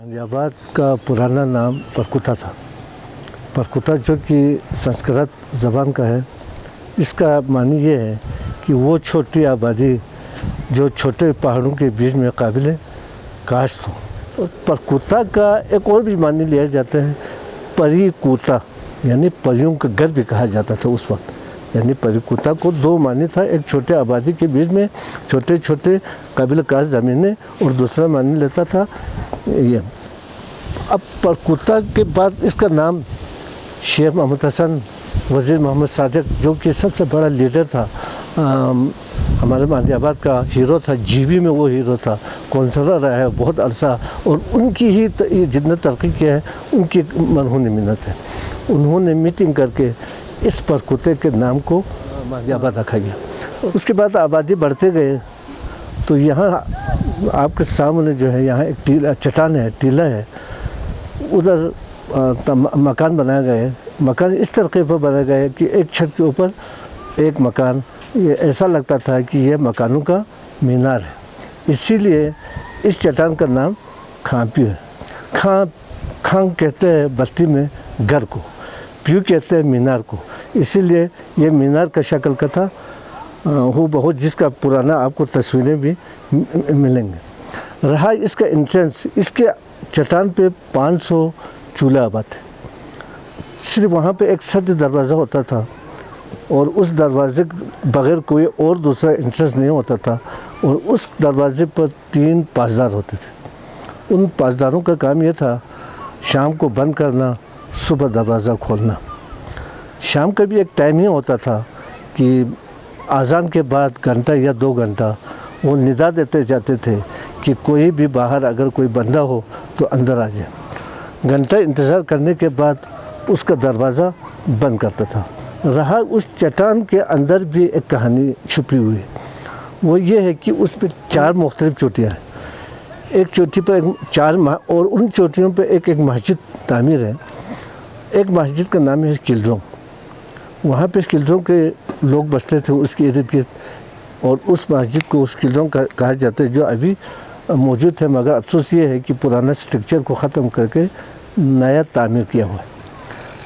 मांदियाबाद का पुराना नाम परकुता था। परकुता जो कि संस्कृत ज़बान का है, इसका मानी ये है कि वो छोटी आबादी जो छोटे पहाड़ों के बीच में काबिल काश्त हो। और परकुता का एक और भी मानी लिया जाता है परिकुता, यानी परियों का घर भी कहा जाता था उस वक्त। यानी परिकुता को दो मानी था, एक छोटे आबादी के बीच में छोटे छोटे काबिल काश्त ज़मीनें, और दूसरा मानी लेता था ये। अब परकुता के बाद इसका नाम शेख मोहम्मद हसन वज़ीर मोहम्मद सादिक, जो कि सबसे बड़ा लीडर था, हमारे मांदियाबाद का हीरो था, जीबी में वो हीरो था, कौंसलर रहा है बहुत अरसा, और उनकी ही जितना तरक्की किया है उनकी मरहून मिन्नत है। उन्होंने मीटिंग करके इस परकुते के नाम को मांदियाबाद रखा गया। उसके बाद आबादी बढ़ते गए तो यहाँ आपके सामने जो है यहाँ एक चट्टान है, टीला है, उधर मकान बनाया गया है। मकान इस तरीके पर बनाया गया है कि एक छत के ऊपर एक मकान, ये ऐसा लगता था कि ये मकानों का मीनार है। इसीलिए इस चट्टान का नाम खांप्यू है। खां कहते हैं बस्ती में घर को, प्यू कहते हैं मीनार को, इसीलिए ये मीनार का शक्ल का था वो बहुत, जिसका पुराना आपको तस्वीरें भी मिलेंगे। रहा इसका एंट्रेंस, इसके चट्टान पे 500 चूल्हा आबाद थे। सिर्फ वहाँ पे एक सद्य दरवाज़ा होता था और उस दरवाजे के बगैर कोई और दूसरा एंट्रेंस नहीं होता था, और उस दरवाजे पर 3 पासदार होते थे। उन पासदारों का काम ये था शाम को बंद करना, सुबह दरवाज़ा खोलना। शाम का भी एक टाइम ही होता था कि आज़ान के बाद घंटा या 2 घंटा वो निदा देते जाते थे कि कोई भी बाहर अगर कोई बंदा हो तो अंदर आ जाए। घंटा इंतज़ार करने के बाद उसका दरवाज़ा बंद करता था। रहा उस चट्टान के अंदर भी एक कहानी छुपी हुई है, वो ये है कि उस पर 4 मुख्तलिफ चोटियाँ हैं। एक चोटी पर 4 और उन चोटियों पर एक मस्जिद तामीर है। एक मस्जिद का नाम है किलरों। वहाँ पे किलरों के लोग बसते थे उसके इर्द गिर्द, और उस मस्जिद को उस किलरों का कहा जाता है, जो अभी मौजूद है। मगर अफसोस ये है कि पुराना स्ट्रक्चर को ख़त्म करके नया तामीर किया हुआ है।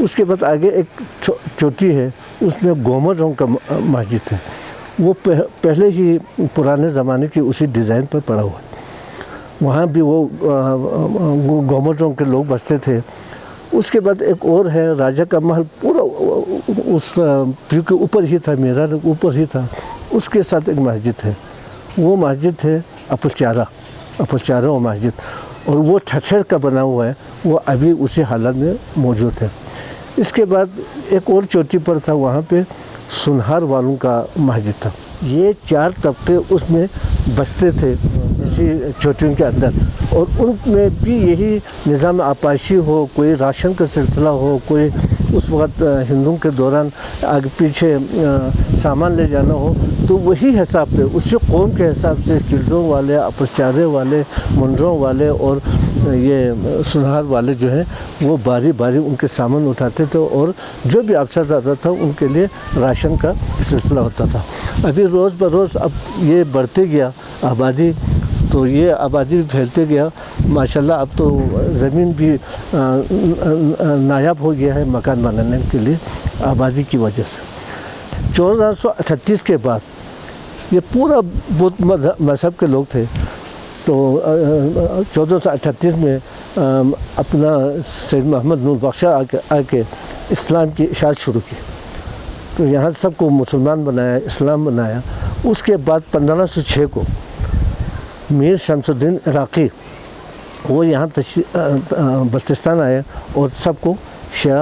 उसके बाद आगे एक चोटी है, उसमें गोमरों का मस्जिद है। वो पहले ही पुराने ज़माने की उसी डिज़ाइन पर पड़ा हुआ है। वहाँ भी वो गोमरों के लोग बसते थे। उसके बाद एक और है राजा का महल, पूरा उस प्यू के ऊपर ही था, मेरा ऊपर ही था। उसके साथ एक मस्जिद है, वो मस्जिद है अपलचारा वो मस्जिद, और वो ठठर का बना हुआ है, वो अभी उसी हालत में मौजूद है। इसके बाद एक और चोटी पर था, वहाँ पे सुनहार वालों का मस्जिद था। ये 4 तबके उसमें बसते थे इसी चोटियों के अंदर, और उनमें भी यही निज़ाम आपाशी हो, कोई राशन का सिलसिला हो, कोई उस वक्त हिंदुओं के दौरान आगे पीछे सामान ले जाना हो, तो वही हिसाब पे उसी कौम के हिसाब से किलरों वाले, अपचारे वाले, मुंडरों वाले और ये सुनहार वाले जो हैं वो बारी बारी उनके सामान उठाते थे, और जो भी अफसर आता था उनके लिए राशन का सिलसिला होता था। अभी रोज़ बरोज़ अब ये बढ़ते गया आबादी, तो ये आबादी भी फैलते गया माशाल्लाह। अब तो ज़मीन भी नायाब हो गया है मकान बनाने के लिए आबादी की वजह से। 1438 के बाद ये पूरा बुद्ध मज़हब के लोग थे, तो 1438 में अपना सैयद मोहम्मद नूर बख्श आके इस्लाम की इशाअत शुरू की, तो यहाँ सबको मुसलमान बनाया, इस्लाम बनाया। उसके बाद 1506 को मीर शमसुद्दीन इराक़ी वो यहाँ बल्तिस्तान आए और सबको शिया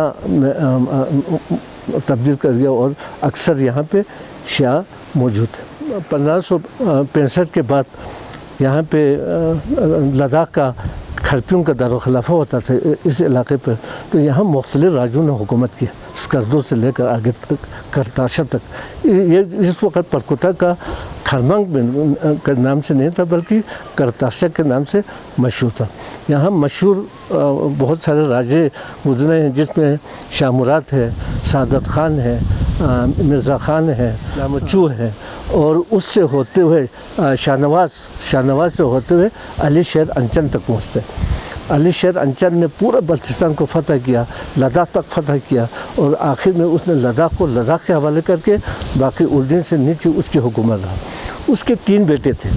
तब्दील कर दिया, और अक्सर यहाँ पे शिया मौजूद है। 1565 के बाद यहाँ पे लद्दाख का खरपियों का दारुखिलाफा होता था इस इलाके पर, तो यहाँ मुख्तलिफ राज्यों ने हुकूमत की, स्कर्दो से लेकर आगे तक करताशा तक। ये इस वक्त परकुता का खरमंग के नाम से नहीं था, बल्कि करताशा के नाम से मशहूर था। यहाँ मशहूर बहुत सारे राजे गुजरे हैं, जिसमें शाह मुराद है, सादत खान है, मिर्ज़ा खान है, लामचू है, और उससे होते हुए शाहनवाज से होते हुए अली शेर अंचन तक पहुँचते। علی شیر انچل نے پورا بلتستان کو فتح کیا، لداخ تک فتح کیا، اور آخر میں اس نے لداخ کو لداخ کے حوالے کر کے باقی اردن سے نیچے اس کی حکومت رہا۔ اس کے 3 بیٹے تھے،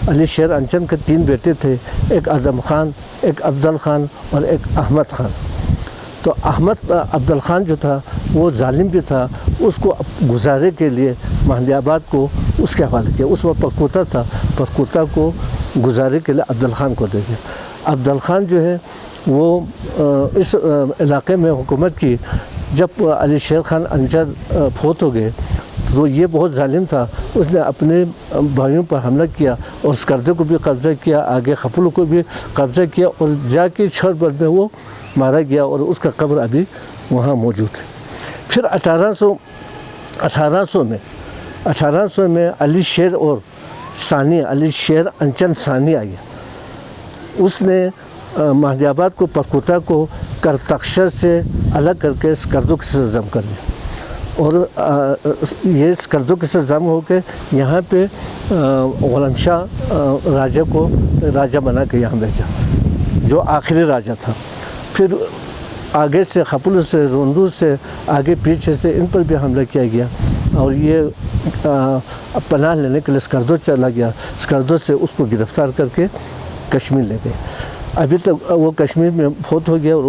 علی شیر انچل کے 3 بیٹے تھے، ایک اعظم خان، ایک افضل خان اور ایک احمد خان۔ تو احمد افضل خان جو تھا وہ ظالم بھی تھا، اس کو گزارے کے لیے مہدی آباد کو اس کے حوالے کیا۔ اس وقت پرکوتا تھا، پرکوتا کو گزارے کے لیے افضل خان کو دے دیا۔ افضل خان جو ہے وہ اس علاقے میں حکومت کی۔ جب علی شیر خان انچل فوت ہو گئے تو یہ بہت ظالم تھا، اس نے اپنے بھائیوں پر حملہ کیا اور اسکردے کو بھی قبضہ کیا، آگے خپلو کو بھی قبضہ کیا، اور جا کے چھڑبڑ میں وہ مارا گیا، اور اس کا قبر ابھی وہاں موجود ہے۔ پھر 1800 میں علی شیر اور ثانی، علی شیر انچل ثانی آئی، اس نے مہدی آباد کو، پرکوتا کو کرتکشر سے الگ کر کے اسکردو کے ساتھ ضم کر دیا، اور یہ اسکردو کے ساتھ ضم ہو کے یہاں پہ غلام شاہ راجہ کو راجہ بنا کے یہاں بھیجا، جو آخری راجہ تھا۔ پھر آگے سے خپلو سے، روندو سے، آگے پیچھے سے ان پر بھی حملہ کیا گیا، اور یہ پناہ لینے کے لیے اسکردو چلا گیا۔ اسکردو سے اس کو گرفتار کر کے کشمیر لے گئے۔ ابھی تک وہ کشمیر میں فوت ہو گیا، اور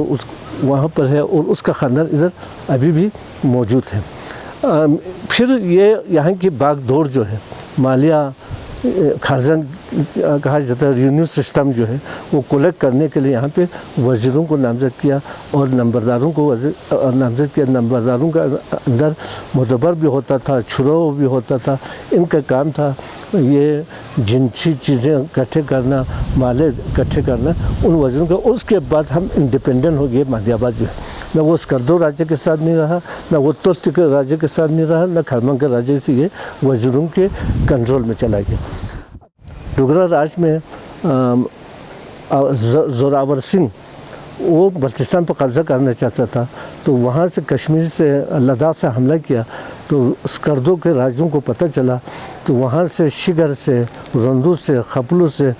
وہاں پر ہے، اور اس کا خاندان ادھر ابھی بھی موجود ہے۔ پھر یہ یہاں کی باغ دوڑ جو ہے، مالیہ خارزن کہا جاتا ہے، ریونیو سسٹم جو ہے وہ کلیکٹ کرنے کے لیے یہاں پہ وزیروں کو نامزد کیا، اور نمبرداروں کو نامزد کیا۔ نمبرداروں کا اندر مدبر بھی ہوتا تھا، چھرو بھی ہوتا تھا۔ ان کا کام تھا یہ جنسی چیزیں اکٹھے کرنا، مالے اکٹھے کرنا ان وزیروں کا۔ اس کے بعد ہم انڈیپینڈنٹ ہو گئے۔ مہدی آباد جو ہے نہ وہ اسکردو راجہ کے ساتھ نہیں رہا، نہ وہ تلت کے راجہ کے ساتھ نہیں رہا، نہ کھرمن کے راجہ سے یہ وزیروں کے کنٹرول میں چلا گیا۔ ڈوگرہ راج میں زوراور سنگھ وہ بلتستان پر قبضہ کرنا چاہتا تھا، تو وہاں سے کشمیر سے، لداخ سے حملہ کیا، تو اسکردو کے راجوں کو پتہ چلا، تو وہاں سے شگر سے، روندو سے، خپلو سے،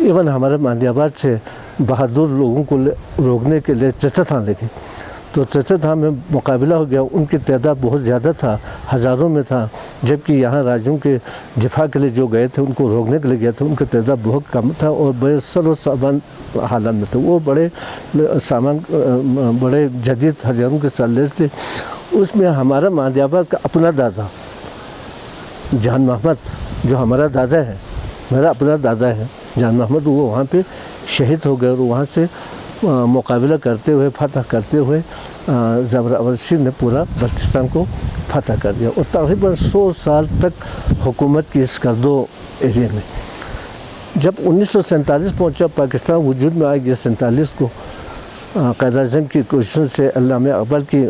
ایون ہمارے مہدی آباد سے بہادر لوگوں کو روکنے کے لیے چچتھان لے گئے۔ تو چچتھان میں مقابلہ ہو گیا، ان کی تعداد بہت زیادہ تھا، ہزاروں میں تھا، جبکہ یہاں راجوں کے دفاع کے لیے جو گئے تھے، ان کو روکنے کے لیے گئے تھے، ان کی تعداد بہت کم تھا، اور بڑے سر و سامان حالات میں تھے۔ وہ بڑے جدید ہتھیاروں کے ساتھ لیس تھے۔ اس میں ہمارا مہدی آباد کا اپنا دادا جان محمد، جو ہمارا دادا ہے، میرا اپنا دادا ہے جان محمد، وہ وہاں پہ شہید ہو گئے، اور وہاں سے مقابلہ کرتے ہوئے، فتح کرتے ہوئے زوراور سنگھ نے پورا بلتستان کو فتح کر دیا، اور تقریباً 100 سال تک حکومت کی اسکردو ایریا میں۔ جب 1947 پہنچا، پاکستان وجود میں آ گیا 47 کو، قائد اعظم کی کوششوں سے، علامہ اقبال کی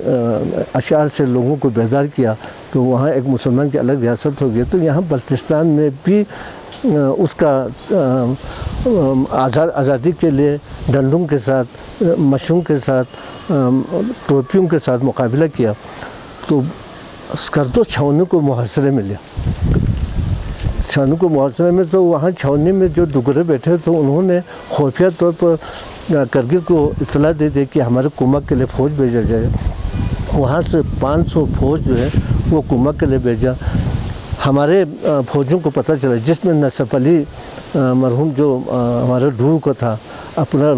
اشعار سے لوگوں کو بیدار کیا، تو وہاں ایک مسلمان کی الگ ریاست ہو گئی۔ تو یہاں بلتستان میں بھی اس کا آزادی کے لیے ڈنڈوں کے ساتھ، مشوں کے ساتھ، ٹوپیوں کے ساتھ مقابلہ کیا، تو اسکردو چھاؤنی کو محاصرے میں لیا۔ چھاؤنی کو محاصرے میں، تو وہاں چھاؤنی میں جو ڈوگرے بیٹھے تو انہوں نے خفیہ طور پر کرگل کو اطلاع دے دی کہ ہمارے کمک کے لیے فوج بھیجا جائے۔ وہاں سے 500 فوج جو ہے وہ کمک کے لیے بھیجا۔ ہمارے فوجوں کو پتہ چلا، جس میں نصف علی مرحوم جو ہمارے ڈور کا تھا، اپنا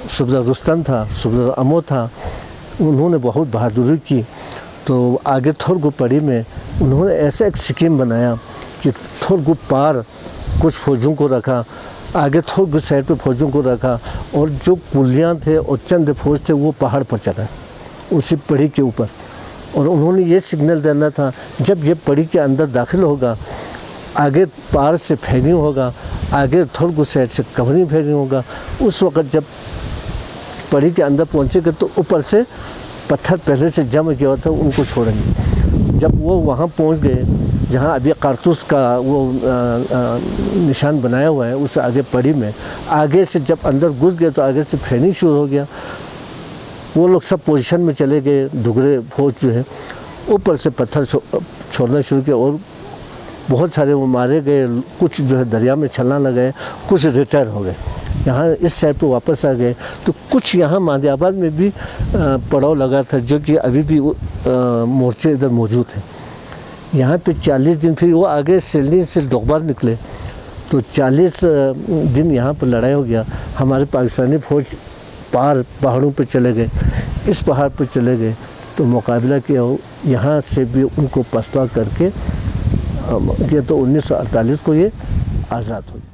صفدر رستم تھا، صفدر امو تھا، انہوں نے بہت بہادری کی۔ تو آگے تھورگو پڑی میں انہوں نے ایسا ایک سکیم بنایا کہ تھورگو پار کچھ فوجوں کو رکھا، آگے تھورگو سائڈ پہ فوجوں کو رکھا، اور جو کلیاں تھے اور چند فوج تھے وہ پہاڑ پر چڑھے اسی پڑی کے اوپر، اور انہوں نے یہ سگنل دینا تھا جب یہ پڑی کے اندر داخل ہوگا، آگے پار سے پھیرنگ ہوگا، آگے تھورگو سائڈ سے کورنگ پھیرنگ ہوگا، اس وقت جب پڑی کے اندر پہنچے گا تو اوپر سے پتھر پہلے سے جمع کیا ہوا تھا ان کو چھوڑیں گے۔ جب وہ وہاں پہنچ گئے جہاں ابھی کارتوس کا وہ نشان بنایا ہوا ہے، اس آگے پڑی میں آگے سے جب اندر گھس گئے تو آگے سے پھیرنگ شروع ہو گیا۔ وہ لوگ سب پوزیشن میں چلے گئے، ڈوگرے فوج جو ہے اوپر سے پتھر چھوڑنا شروع کیا، اور بہت سارے وہ مارے گئے، کچھ جو ہے دریا میں چھلنا لگے، کچھ ریٹائر ہو گئے۔ यहाँ इस साइड पे वापस आ गए। तो कुछ यहाँ मांदियाबाद में भी पड़ाव लगा था, जो कि अभी भी मोर्चे इधर मौजूद हैं। यहाँ पे 40 दिन, फिर वो आगे सिलनी से डोकबार निकले, तो 40 दिन यहाँ पर लड़ाई हो गया। हमारे पाकिस्तानी फौज पार पहाड़ों पे चले गए, इस पहाड़ पे चले गए, तो मुकाबला किया। यहाँ से भी उनको पसपा करके ये तो 1948 को ये आज़ाद हो गया।